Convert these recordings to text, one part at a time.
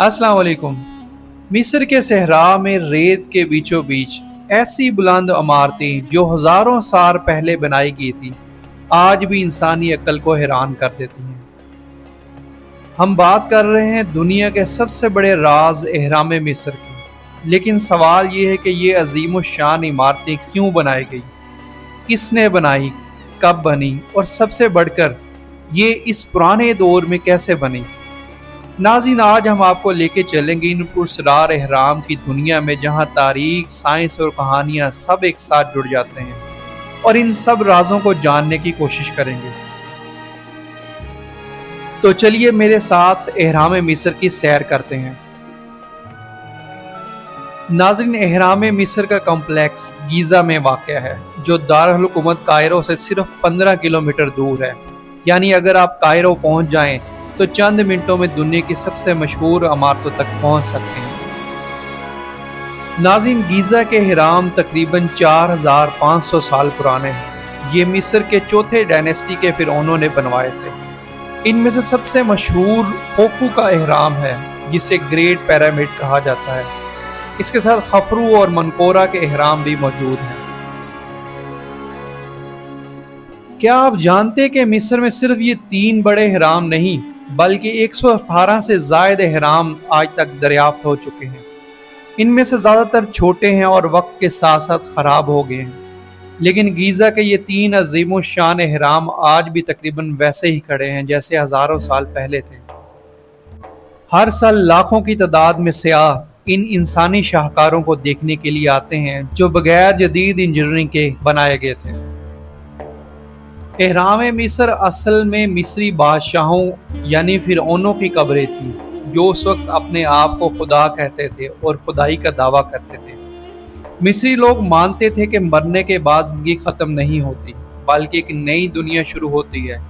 अस्सलाम वालेकुम। मिस्र के सहरा में रेत के बीचों बीच ऐसी बुलंद इमारतें जो हजारों साल पहले बनाई गई थी, आज भी इंसानी अक्ल को हैरान कर देती हैं। हम बात कर रहे हैं दुनिया के सबसे बड़े राज एहराम मिस्र की, लेकिन सवाल ये है कि ये अजीम व शान इमारतें क्यों बनाई गई, किसने बनाई, कब बनी और सबसे बढ़कर ये इस पुराने दौर में कैसे बनी। नाज़रीन, आज हम आपको लेके चलेंगे इन पुरस्रार एहराम की दुनिया में, जहां तारीख, साइंस और कहानियां सब एक साथ जुड़ जाते हैं और इन सब राजों को जानने की कोशिश करेंगे। तो चलिए मेरे साथ एहराम मिस्र की सैर करते हैं। नाज़रीन, एहराम मिस्र का कॉम्प्लेक्स गीज़ा में वाक़या है, जो दारुल हुकूमत कायरो से सिर्फ 15 किलोमीटर दूर है। यानी अगर आप कायरो पहुंच जाएं तो चंद मिनटों में दुनिया की सबसे मशहूर इमारतों तक पहुंच सकते हैं। नाज़रीन, गीज़ा के एहराम तकरीबन 4500 साल पुराने हैं। ये मिस्र के चौथे डायनेस्टी के फिरौनों ने बनवाए थे। इनमें से सबसे मशहूर खोफू का एहराम है, जिसे ग्रेट पिरामिड कहा जाता है। इसके साथ खफरू और मनकोरा के एहराम भी मौजूद हैं। क्या आप जानते हैं कि मिस्र में सिर्फ ये 3 बड़े एहराम नहीं बल्कि 118 से ज़ायद एहराम आज तक दरियाफ्त हो चुके हैं। इनमें से ज़्यादातर छोटे हैं और वक्त के साथ साथ ख़राब हो गए हैं, लेकिन गीज़ा के ये 3 अजीम शान एहराम आज भी तकरीबन वैसे ही खड़े हैं जैसे हज़ारों साल पहले थे। हर साल लाखों की तादाद में सयाह इन इंसानी शाहकारों को देखने के लिए आते हैं, जो बगैर जदीद इंजीनियरिंग के बनाए गए थे। एहराम मिस्र असल में मिस्री बादशाहों यानी फिरौनों की कब्रें थी, जो उस वक्त अपने आप को खुदा कहते थे और खुदाई का दावा करते थे। मिस्री लोग मानते थे कि मरने के बाद जिंदगी ख़त्म नहीं होती बल्कि एक नई दुनिया शुरू होती है।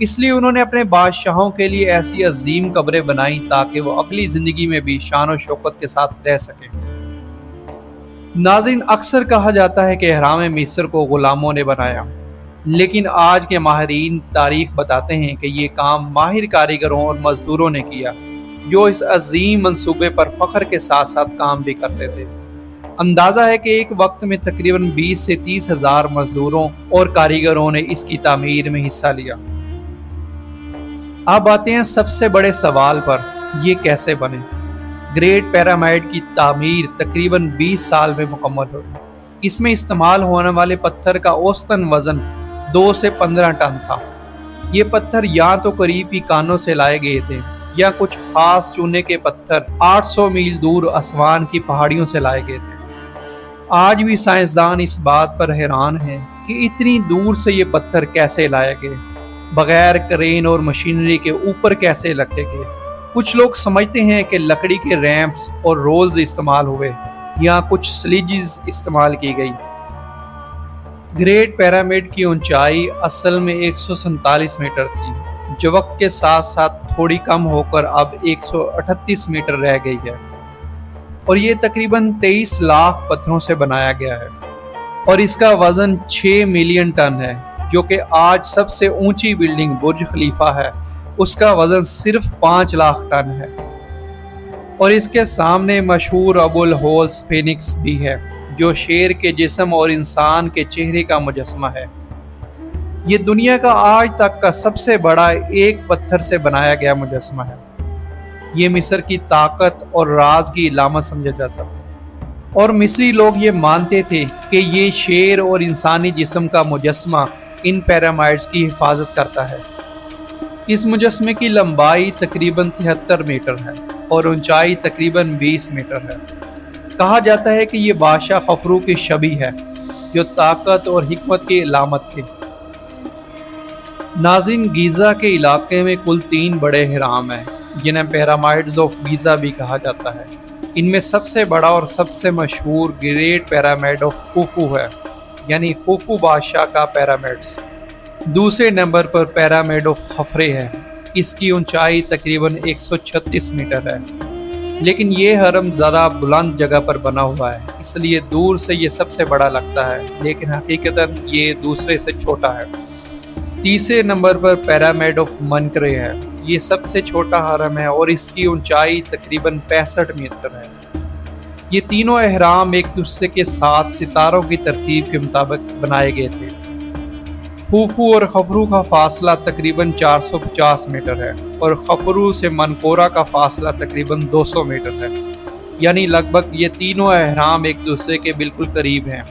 इसलिए उन्होंने अपने बादशाहों के लिए ऐसी अजीम कब्रें बनाई ताकि वो अगली ज़िंदगी में भी शान और शौकत के साथ रह सकें। नाज़रीन, अक्सर कहा जाता है कि एहराम मिस्र को गुलामों ने बनाया, लेकिन आज के माहिरीन तारीख बताते हैं कि ये काम माहिर कारीगरों और मजदूरों ने किया, जो इस अजीम मंसूबे पर फ़ख्र के साथ साथ काम भी करते थे। अंदाज़ा है कि एक वक्त में तकरीबन 20 से 30 हज़ार मजदूरों और कारीगरों ने इसकी तामीर में हिस्सा लिया। अब आते हैं सबसे बड़े सवाल पर, ये कैसे बने। ग्रेट पिरामिड की तामीर तकरीबन 20 साल में मुकम्मल हुई। इसमें इस्तेमाल होने वाले पत्थर का औसतन वज़न 2 से 15 टन था। ये पत्थर या तो करीबी कानों से लाए गए थे या कुछ खास चूने के पत्थर 800 मील दूर आसमान की पहाड़ियों से लाए गए थे। आज भी साइंसदान इस बात पर हैरान हैं कि इतनी दूर से ये पत्थर कैसे लाए गए, बगैर क्रेन और मशीनरी के ऊपर कैसे रखे गए। कुछ लोग समझते हैं कि लकड़ी के रैंप्स और रोल्स इस्तेमाल हुए या कुछ स्लिजेस इस्तेमाल की गई। ग्रेट पिरामिड की ऊंचाई असल में 147 मीटर थी, जो वक्त के साथ साथ थोड़ी कम होकर अब 138 मीटर रह गई है, और ये तकरीबन 23 लाख पत्थरों से बनाया गया है। और इसका वजन 6 मिलियन टन है, जो कि आज सबसे ऊंची बिल्डिंग बुर्ज खलीफा है, उसका वजन सिर्फ 5 लाख टन है। और इसके सामने मशहूर अबुल होल्स फिनिक्स भी है, जो शेर के जिस्म और इंसान के चेहरे का मुजस्मा है। ये दुनिया का आज तक का सबसे बड़ा एक पत्थर से बनाया गया मुजस्मा है। ये मिस्र की ताकत और राज की इलामत समझा जाता था, और मिस्री लोग ये मानते थे कि ये शेर और इंसानी जिस्म का मुजस्मा इन पिरामिड्स की हिफाजत करता है। इस मुजस्मे की लंबाई तकरीबन 73 मीटर है और ऊंचाई तकरीबन 20 मीटर है। कहा जाता है कि ये बादशाह खफरू की शबी है, जो ताकत और हिकमत की इलामत थी। नाज़रीन, गीज़ा के इलाके में कुल 3 बड़े एहराम हैं, जिन्हें पिरामिड्स ऑफ गीज़ा भी कहा जाता है। इनमें सबसे बड़ा और सबसे मशहूर ग्रेट पिरामिड ऑफ खुफू है, यानी खुफू बादशाह का पिरामिड्स। दूसरे नंबर पर पिरामिड ऑफ खफरे है। इसकी ऊंचाई तकरीबन 136 मीटर है, लेकिन ये हरम ज़रा बुलंद जगह पर बना हुआ है, इसलिए दूर से ये सबसे बड़ा लगता है, लेकिन हकीकतन ये दूसरे से छोटा है। तीसरे नंबर पर पिरामिड ऑफ मनकरे है। یہ سب سے چھوٹا حرم ہے اور اس کی اونچائی تقریباً 65 میٹر ہے۔ یہ تینوں احرام ایک دوسرے کے ساتھ ستاروں کی ترتیب کے مطابق بنائے گئے تھے۔ خوفو اور خفرو کا فاصلہ تقریباً 450 میٹر ہے اور خفرو سے منقورہ کا فاصلہ تقریباً 200 میٹر ہے، یعنی لگ بھگ یہ تینوں احرام ایک دوسرے کے بالکل قریب ہیں۔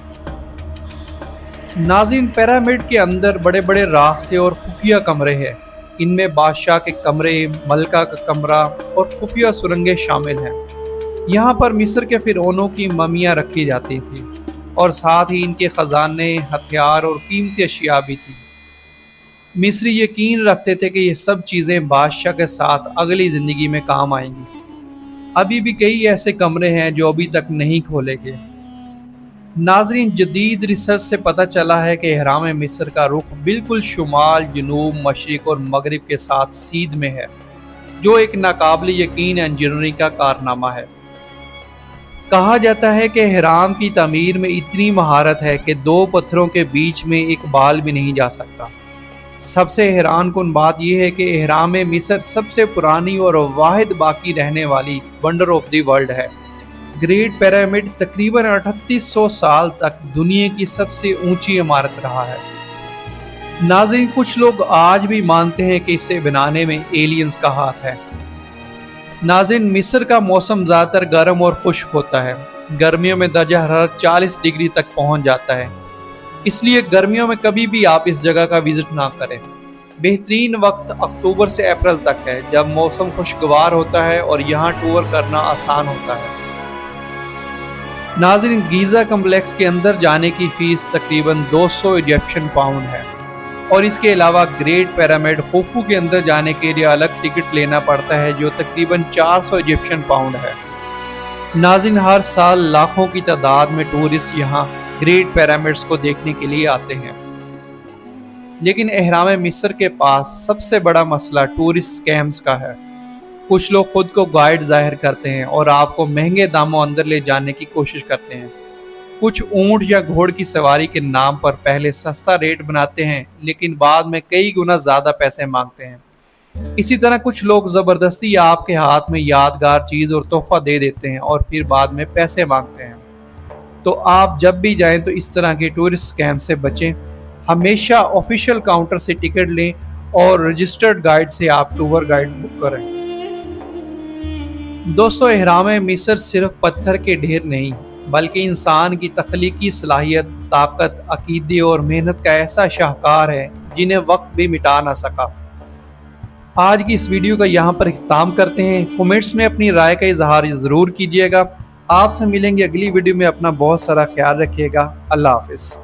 ناظرین، پیرامڈ کے اندر بڑے بڑے راستے اور خفیہ کمرے ہیں۔ ان میں بادشاہ کے کمرے، ملکہ کا کمرہ اور خفیہ سرنگیں شامل ہیں۔ یہاں پر مصر کے فرعونوں کی ممیاں رکھی جاتی تھیں اور ساتھ ہی ان کے خزانے، ہتھیار اور قیمتی اشیاء بھی تھی۔ مصری یقین رکھتے تھے کہ یہ سب چیزیں بادشاہ کے ساتھ اگلی زندگی میں کام آئیں گی۔ ابھی بھی کئی ایسے کمرے ہیں جو ابھی تک نہیں کھولے گئے۔ ناظرین، جدید ریسرچ سے پتہ چلا ہے کہ احرام مصر کا رخ بالکل شمال، جنوب، مشرق اور مغرب کے ساتھ سیدھ میں ہے، جو ایک ناقابل یقین انجینئرنگ کا کارنامہ ہے۔ کہا جاتا ہے کہ احرام کی تعمیر میں اتنی مہارت ہے کہ 2 پتھروں کے بیچ میں ایک بال بھی نہیں جا سکتا۔ سب سے حیران کن بات یہ ہے کہ احرام مصر سب سے پرانی اور واحد باقی رہنے والی ونڈر آف دی ورلڈ ہے۔ گریٹ پیرامڈ تقریباً 3800 سال تک دنیا کی سب سے اونچی عمارت رہا ہے۔ ناظرین، کچھ لوگ آج بھی مانتے ہیں کہ اسے بنانے میں ایلینز کا ہاتھ ہے۔ ناظرین، مصر کا موسم زیادہ تر گرم اور خشک ہوتا ہے۔ گرمیوں میں درجہ حرارت 40 ڈگری تک پہنچ جاتا ہے، اس لیے گرمیوں میں کبھی بھی آپ اس جگہ کا وزٹ نہ کریں۔ بہترین وقت اکتوبر سے اپریل تک ہے، جب موسم خوشگوار ہوتا ہے اور یہاں ٹور کرنا آسان ہوتا ہے۔ ناظرین، گیزا کمپلیکس کے اندر جانے کی فیس تقریباً 200 ایجپشن پاؤنڈ ہے اور اس کے علاوہ گریٹ پیرامڈ خوفو کے اندر جانے کے لیے الگ ٹکٹ لینا پڑتا ہے جو تقریباً 400 ایجپشن پاؤنڈ ہے۔ ناظرین، ہر سال لاکھوں کی تعداد میں ٹورسٹ یہاں گریٹ پیرامڈز کو دیکھنے کے لیے آتے ہیں، لیکن احرام مصر کے پاس سب سے بڑا مسئلہ ٹورسٹ اسکیمز کا ہے۔ کچھ لوگ خود کو گائیڈ ظاہر کرتے ہیں اور آپ کو مہنگے داموں اندر لے جانے کی کوشش کرتے ہیں۔ کچھ اونٹ یا گھوڑ کی سواری کے نام پر پہلے سستا ریٹ بناتے ہیں لیکن بعد میں کئی گنا زیادہ پیسے مانگتے ہیں۔ اسی طرح کچھ لوگ زبردستی آپ کے ہاتھ میں یادگار چیز اور تحفہ دے دیتے ہیں اور پھر بعد میں پیسے مانگتے ہیں۔ تو آپ جب بھی جائیں تو اس طرح کے ٹورسٹ اسکیم سے بچیں۔ ہمیشہ آفیشیل کاؤنٹر سے ٹکٹ لیں اور رجسٹرڈ گائیڈ سے آپ ٹور گائیڈ بک کریں۔ دوستو، احرام مصر صرف پتھر کے ڈھیر نہیں بلکہ انسان کی تخلیقی صلاحیت، طاقت، عقیدے اور محنت کا ایسا شاہکار ہے جنہیں وقت بھی مٹا نہ سکا۔ آج کی اس ویڈیو کا یہاں پر اختتام کرتے ہیں۔ کمنٹس میں اپنی رائے کا اظہار ضرور کیجیے گا۔ آپ سے ملیں گے اگلی ویڈیو میں۔ اپنا بہت سارا خیال رکھیے گا۔ اللہ حافظ۔